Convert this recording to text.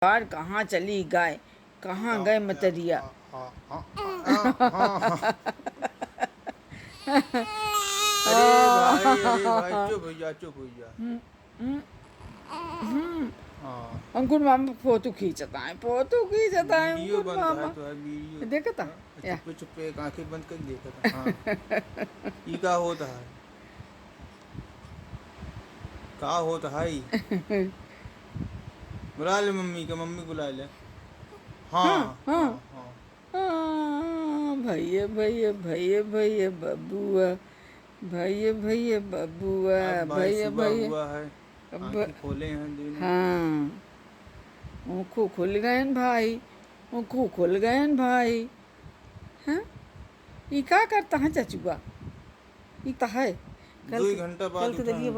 बार कहाँ चली गाय, कहाँ गए मतरिया। अरे भाई चुप हो जा। अंकुर मामा फोटो खींचता है वीडियो अंकुर बंद मामा है तो है वीडियो। देखता या चुप्पे चुप्पे एक आंखें बंद कर देखता। हाँ ई का होता है, का होता है। बुला ले मम्मी का, मम्मी बुला ले। हाँ हाँ हाँ हाँ हाँ। भैया भैया भैया भैया बबुआ, भैया भैया बबुआ, अब भाई भैया सुबह भैया हुआ है, अब आंखें खोले हैं दोनों। हाँ आँखों खुल गए हैं भाई, आँखों खुल गए हैं भाई। हाँ ये क्या करता है चचुआ, ये तो है कल 2 घंटा कल बाद के उठा दलिए है।